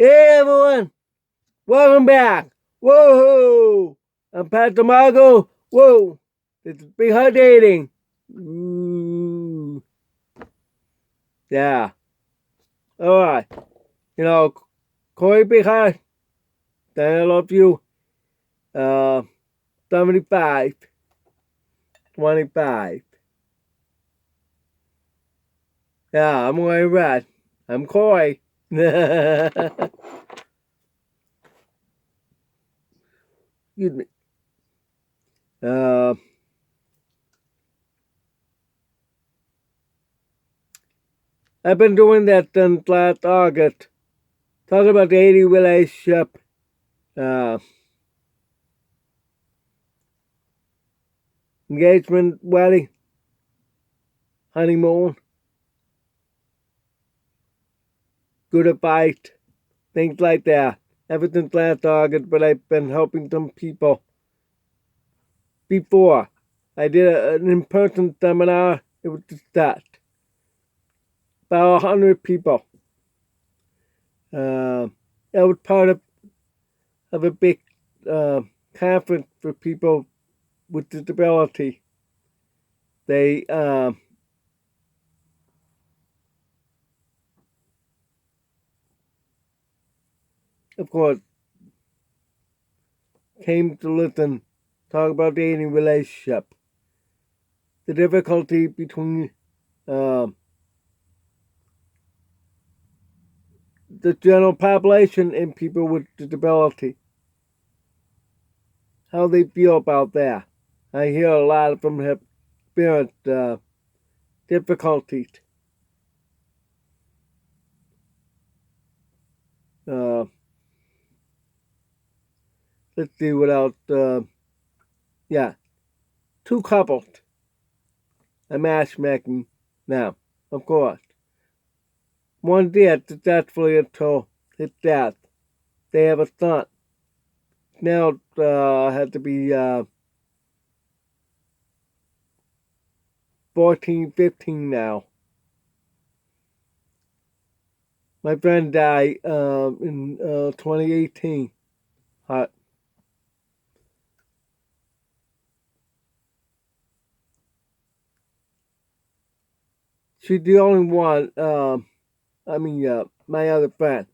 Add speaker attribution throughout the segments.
Speaker 1: Hey everyone, welcome back. Whoa, I'm Pat DeMargo. Whoa, it's Big Hot Dating. Ooh, yeah. All right. You know, CORY Big Hot. Then I love you. Uh, 75, 25. Yeah, I'm wearing red. I'm CORY. Excuse me. Uh, I've been doing that since last August. Talking about dating relationship. Uh, Engagement, wedding, honeymoon, good advice, things like that. Ever since last August, but I've been helping some people before. I did an in-person seminar. It was just that. About 100 people. That was part of a big conference for people with disability. They of course, came to listen, talk about dating relationship, the difficulty between the general population and people with disability, how they feel about that. I hear a lot of them have experienced difficulties. Uh, let's see what else. Yeah, two couples are matchmaking now, of course. One did successfully until his death. They have a son. Now had to be 14, 15 now. My friend died in 2018. She's the only one. My other friend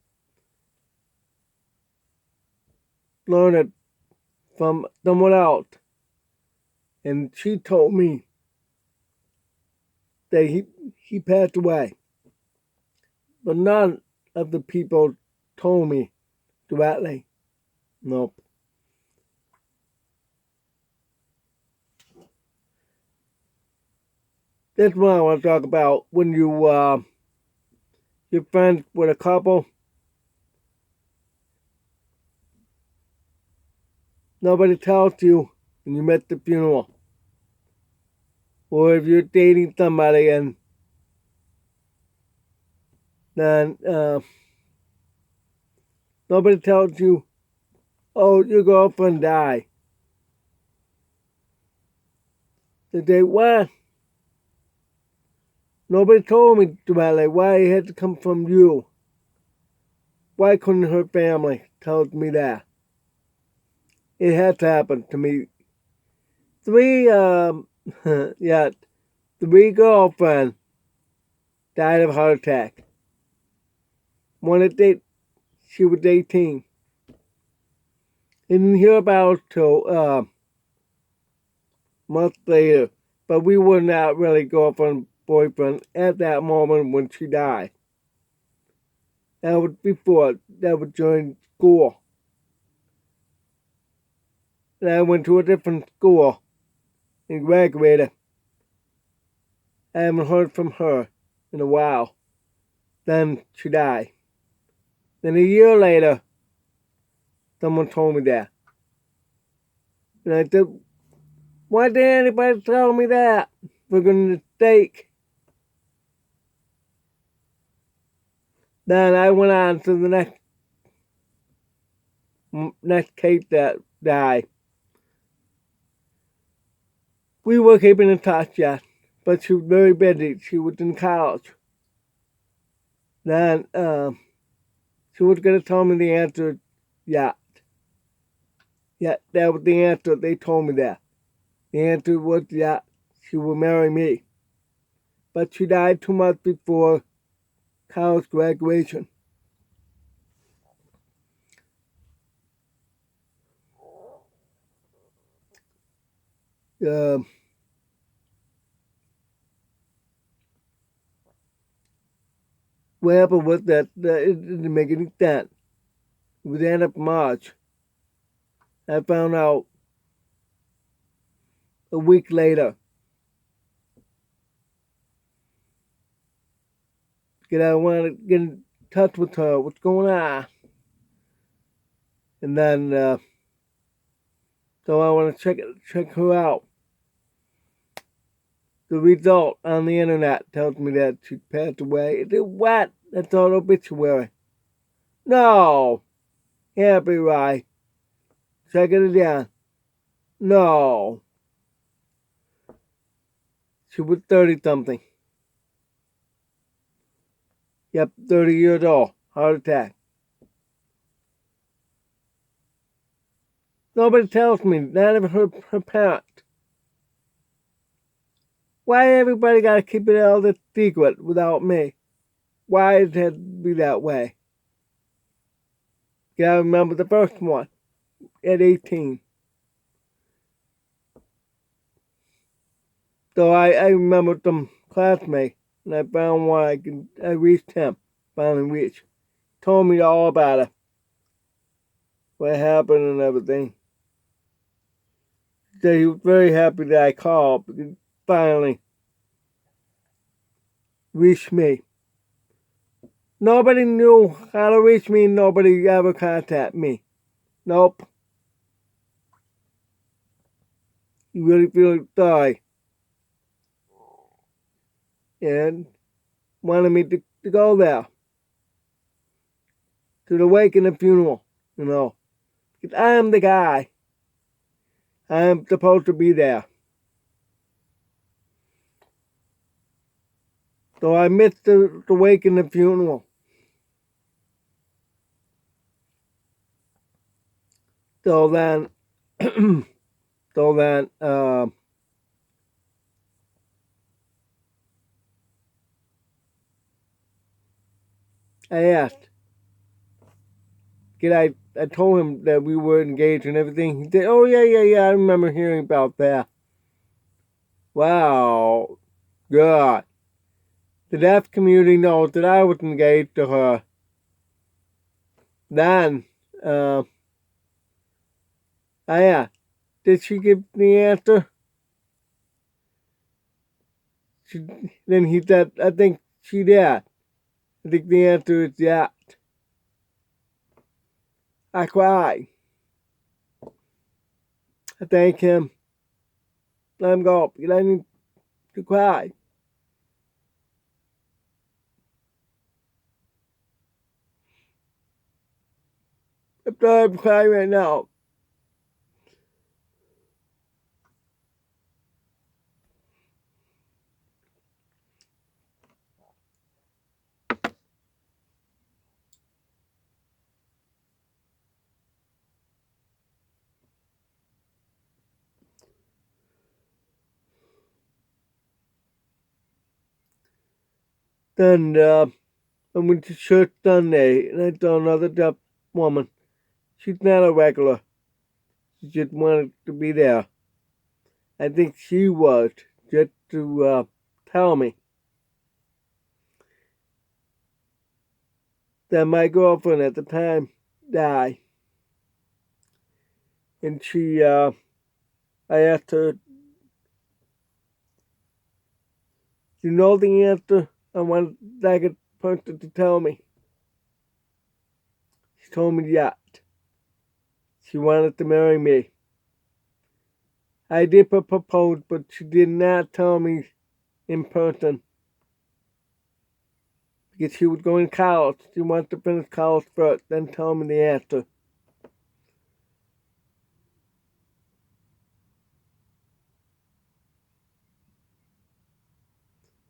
Speaker 1: learned it from someone else, and she told me that he passed away, but none of the people told me directly. Nope. That's what I want to talk about. When you're friends with a couple, nobody tells you, and you met the funeral, or if you're dating somebody and then nobody tells you, oh, your girlfriend died. They say, what? Nobody told me directly why it had to come from you. Why couldn't her family tell me that? It had to happen to me. Three, yeah, three girlfriends died of heart attack. One at she was 18. Didn't hear about it till months later, but we were not really girlfriend, boyfriend at that moment when she died. That was before, that was during school. And I went to a different school and graduated. I haven't heard from her in a while. Then she died. Then a year later, someone told me that. And I said, why didn't anybody tell me that? For goodness sake. Then I went on to the next case that died. We were keeping in touch, yes, but she was very busy. She was in college. Then She was going to tell me the answer, yeah. Yeah, that was the answer. They told me that. The answer was, yeah, she will marry me. But she died 2 months before college graduation. What happened was that it didn't make any sense. It was the end of March. I found out a week later. Because I wanted to get in touch with her. What's going on? And then, so I want to check her out. The result on the internet tells me that she passed away. It is what? That's all obituary. No. Can't be right. Check it again. No. She was 30-something. Yep, 30 years old. Heart attack. Nobody tells me. Not even her parents. Why everybody gotta keep it all this secret without me? Why does it have to be that way? Yeah, I remember the first one at 18. So I remember some classmates, and I found one. I reached him. Finally reached. Told me all about it. What happened and everything. So he was very happy that I called because finally reached me. Nobody knew how to reach me. Nobody ever contacted me. Nope. You really feel sorry. And wanted me to go there. To the wake and the funeral, Because I am the guy. I am supposed to be there. So I missed the wake and the funeral. So then, I asked. I told him that we were engaged and everything. He said, "Oh yeah, I remember hearing about that." Wow, God. The deaf community knows that I was engaged to her. Then, I asked, did she give the answer? Then he said, I think she did. I think the answer is yes. I cried. I thank him. Let him go because I need to cry. I'm sorry I'm crying right now. Then I went to church Sunday and I saw another deaf woman. She's not a regular. She just wanted to be there. I think she was just to tell me that my girlfriend at the time died. And I asked her, "Do you know the answer?" I wanted that person to tell me. She told me yes. She wanted to marry me. I did propose, but she did not tell me in person. Because she was going to college. She wanted to finish college first, then tell me the answer.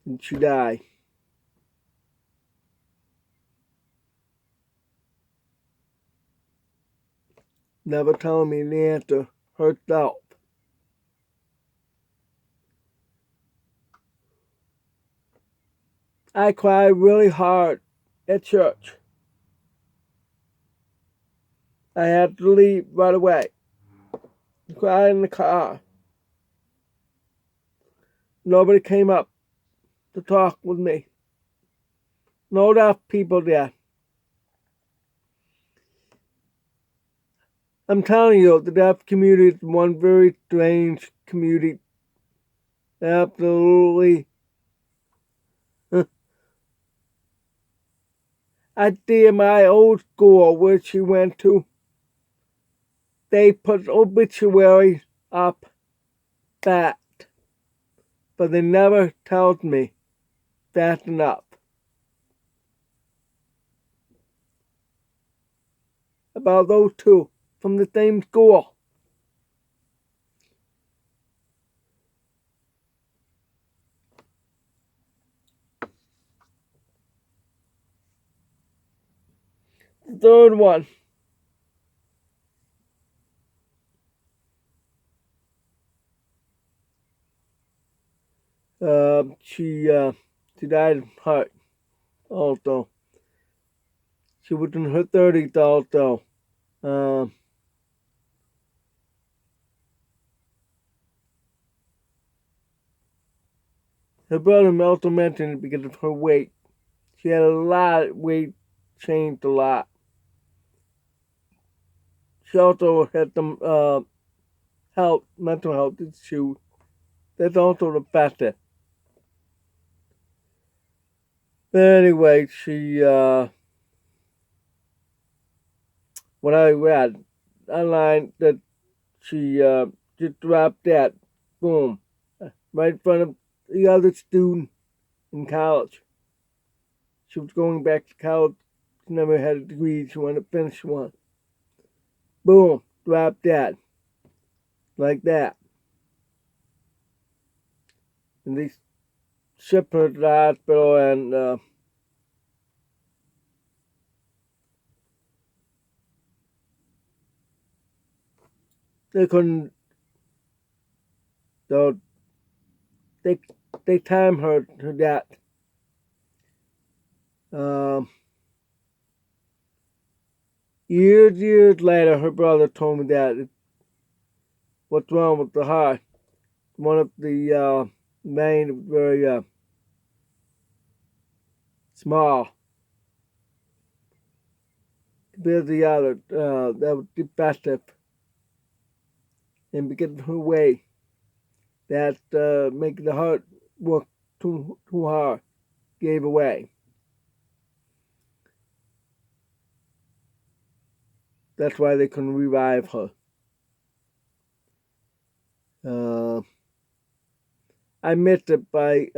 Speaker 1: And she died. never telling me the answer herself. I cried really hard at church. I had to leave right away. I cried in the car. Nobody came up to talk with me. No deaf people there. I'm telling you, the deaf community is one very strange community. Absolutely. At my old school where she went to, they put obituaries up that, but they never told me fast enough about those two from the same school. The third one. She died of heart also. She was in her 30s also. Her brother also mentioned it because of her weight. She had a lot of weight, changed a lot. She also had some mental health issues. That's also the factor. But anyway, she, when I read online that she just dropped dead, boom, right in front of the other student in college. She was going back to college. She never had a degree. She wanted to finish one. Boom, dropped dead. Like that. And they shipped her to the hospital and they couldn't, so they timed her death. Years later, her brother told me that what's wrong with the heart. One of the veins was very small compared to the other. That was defective. And because of her weight, that making the heart work too hard, gave away. That's why they couldn't revive her. I missed it by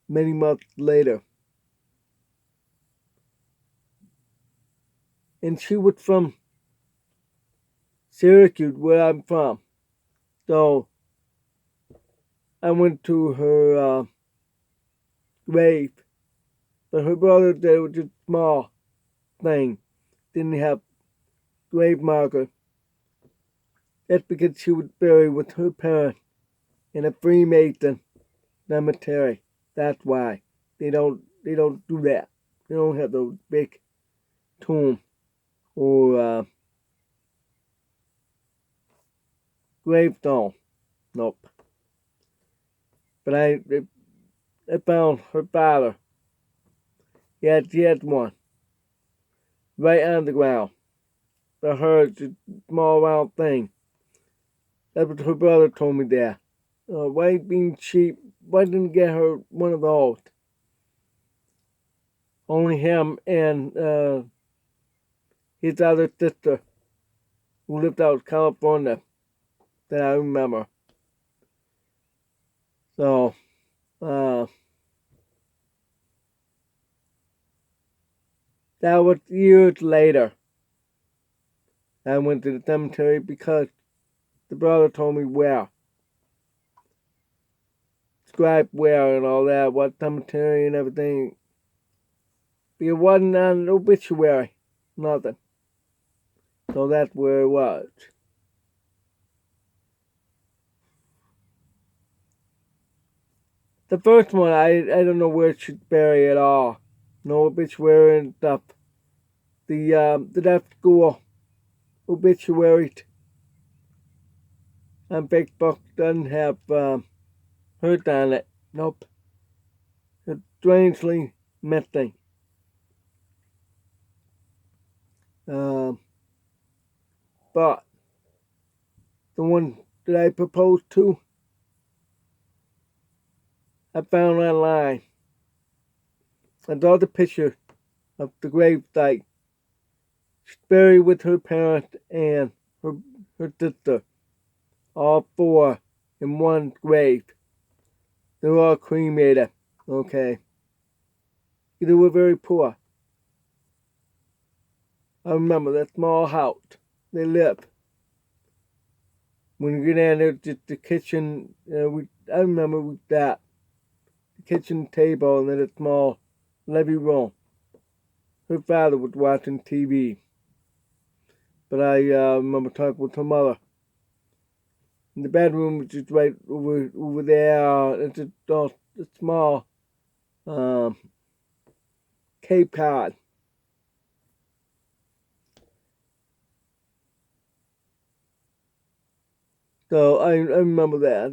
Speaker 1: many months later. And she was from Syracuse, where I'm from. So I went to her grave. But her brother said it was just a small thing. Didn't have grave marker. That's because she was buried with her parents in a Freemason cemetery. That's why. They don't do that. They don't have those big tomb or gravestone. Nope. But I found her father. He had one. Right on the ground. But hers is a small round thing. That's what her brother told me there. Why being cheap? Why didn't get her one of those? Only him and his other sister who lived out in California that I remember. So, that was years later. I went to the cemetery because the brother told me where. Describe where and all that, what cemetery and everything. But it wasn't on an obituary. Nothing. So that's where it was. The first one, I don't know where it should bury at all. No obituary and stuff. The deaf school obituary on Facebook doesn't have hurt on it. Nope. It's strangely missing. But the one that I proposed to, I found online. I saw the picture of the gravesite. She's buried with her parents and her sister, all four in one grave. They're all cremated. Okay. They were very poor. I remember that small house they lived. When you get in there, just the kitchen. I remember with that. The kitchen table and then a small living room. Her father was watching TV. But I remember talking with her mother. And the bedroom was just right over there. It's just a small Cape Cod. So I remember that.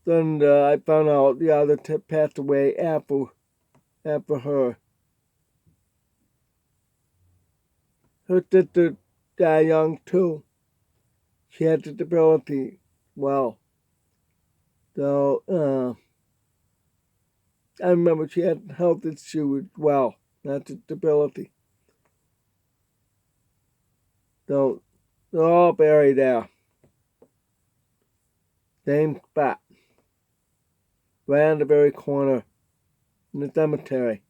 Speaker 1: Then I found out the other passed away after her. Her sister died young too. She had the disability. Well, so I remember she had health issues as well, not disability. So they're all buried there. Same spot. Right on the very corner in the cemetery.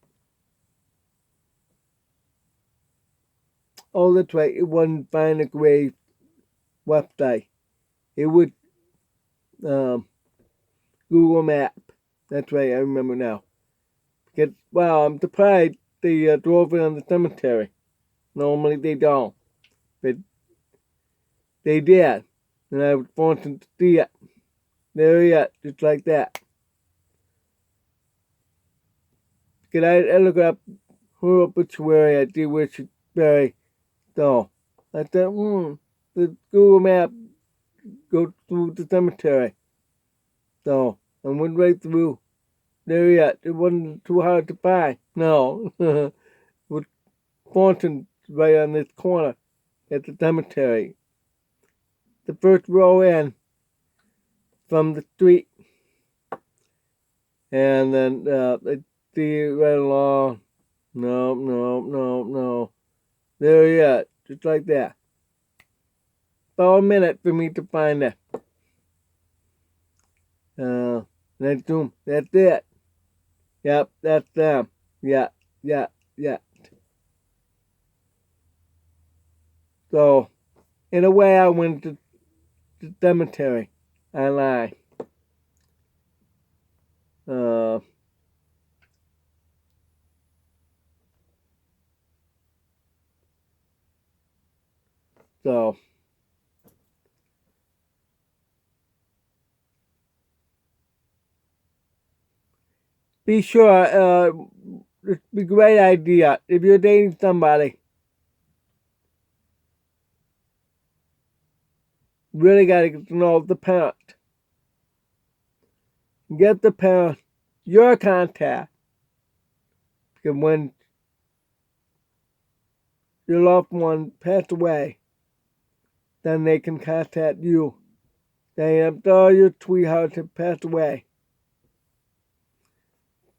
Speaker 1: Oh, that's right. It wasn't Find a Grave website. It was Google Map. That's right. I remember now. Because, wow, I'm surprised they drove it on the cemetery. Normally they don't. But they did. And I was fortunate to see it. There he is, just like that. Because I looked up her obituary, I see where she's buried. So I thought, the Google Map goes through the cemetery. So I went right through. There he is. It wasn't too hard to find. No. It was fortunate right on this corner at the cemetery. The first row in from the street. And then I see it right along. No. There he is. Just like that. About a minute for me to find it. Then zoom. That's it. Yep, that's them. Yeah. So, in a way, I went to the cemetery online. So, be sure, it's a great idea. If you're dating somebody, really got to get to know the parent. Get the parent your contact. Because when your loved one passed away, then they can contact you. Saying, oh, your sweetheart have passed away.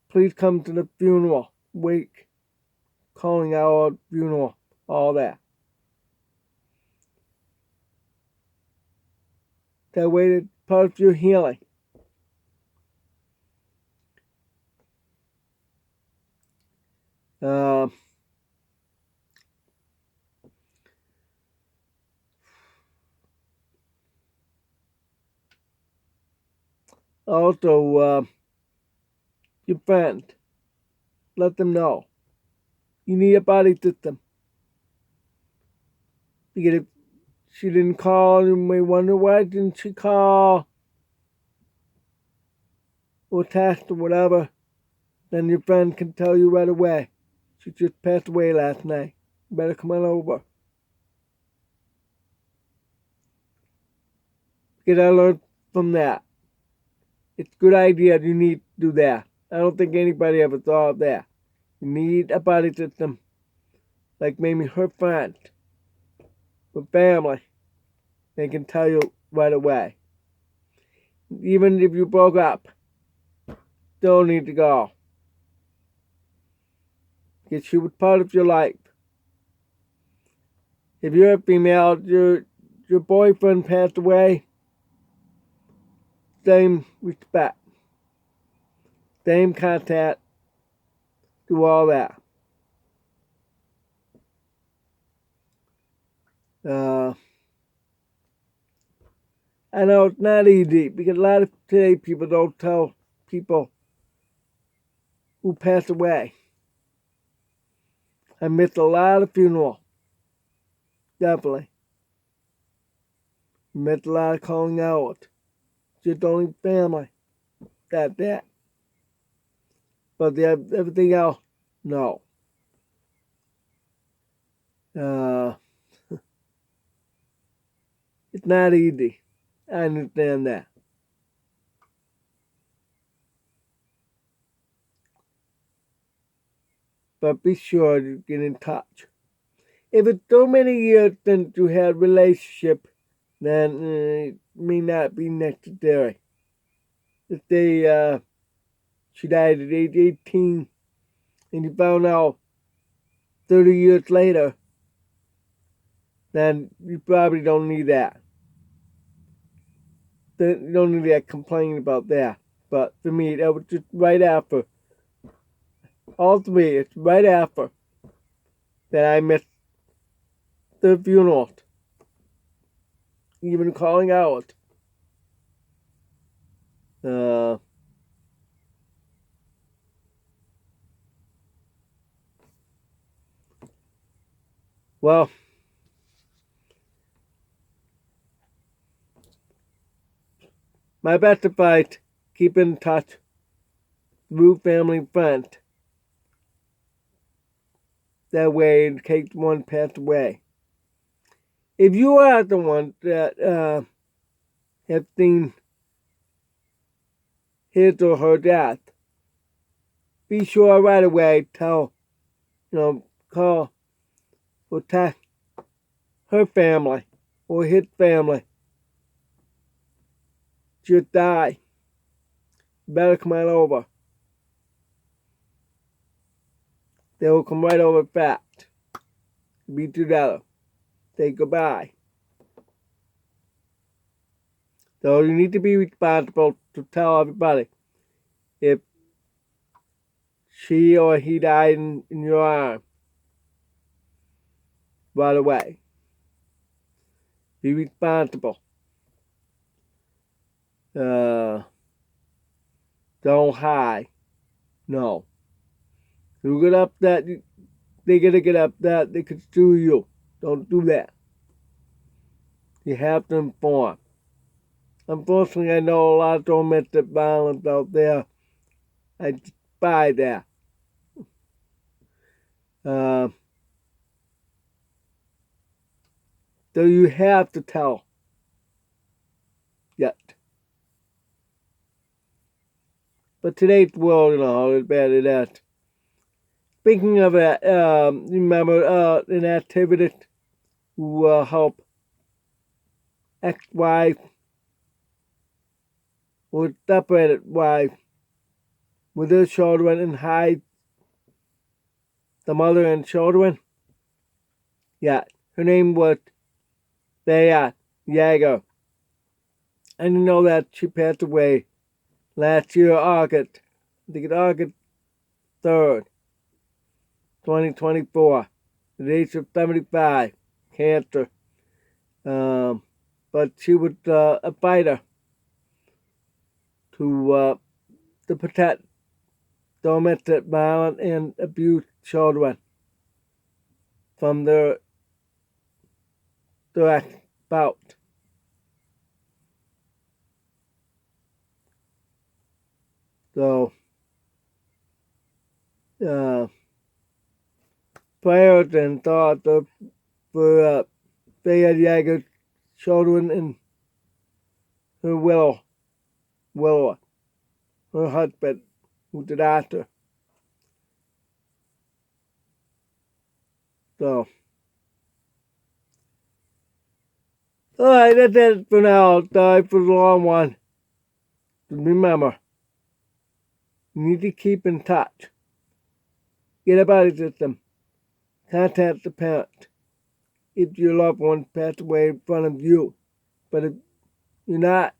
Speaker 1: Please come to the funeral. Wake. Calling our funeral. All that. That way it's part of your healing. Also, your friend, let them know. You need a body system. Because if she didn't call, you may wonder why didn't she call or text or whatever. Then your friend can tell you right away. She just passed away last night. You better come on over. Because I learned from that. It's a good idea you need to do that. I don't think anybody ever thought of that. You need a body system. Like maybe her friend. Her family. They can tell you right away. Even if you broke up. Still need to go. Because she was part of your life. If you're a female, your boyfriend passed away, same respect. Same contact. Do all that. I know it's not easy because a lot of today people don't tell people who passed away. I missed a lot of funerals. Definitely. Missed a lot of calling out. Just only family. That. But everything else, no. It's not easy. I understand that. But be sure to get in touch. If it's so many years since you had a relationship, then it may not be necessary. If she died at age 18 and you found out 30 years later, then you probably don't need that. You don't need that complaining about that. But for me, that was just right after. All three, it's right after that I missed the funeral. Even calling out. Well, my best advice, keep in touch through family and friends. That way, in case one passed away. If you are the one that have seen his or her death, be sure right away call or text her family or his family. Just die. You better come on over. They will come right over fast. Be together. Say goodbye. So you need to be responsible to tell everybody if she or he died in your arm right away. Be responsible. Don't hide. No. You get upset, they're going to get upset, they could sue you. Don't do that. You have to inform. Unfortunately, I know a lot of domestic violence out there. I despise that. So you have to tell. Yet. But today's world, is bad at that. Speaking of that, remember an activist who helped ex-wife or separated wife with their children and hide the mother and children? Yeah, her name was Thea Yeager. And you know that she passed away last year, August. I think it's August 3rd, 2024. At the age of 75. Cancer. But she was a fighter to protect domestic violence and abused children. from their bout. So, prayers and thoughts for Bea Yager's children and her Willow, her husband, who's a doctor. So, alright, that's it for now. Sorry for the long one. But remember, you need to keep in touch. Get a buddy system. Contact the parent if your loved one passed away in front of you. But if you're not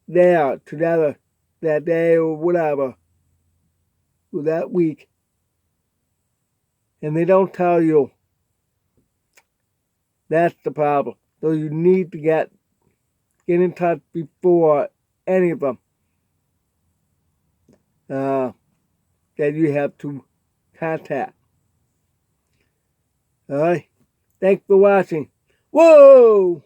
Speaker 1: there together that day or whatever, or that week, and they don't tell you, that's the problem. So you need to get in touch before any of them that you have to contact. Alright? Thanks for watching. Whoa!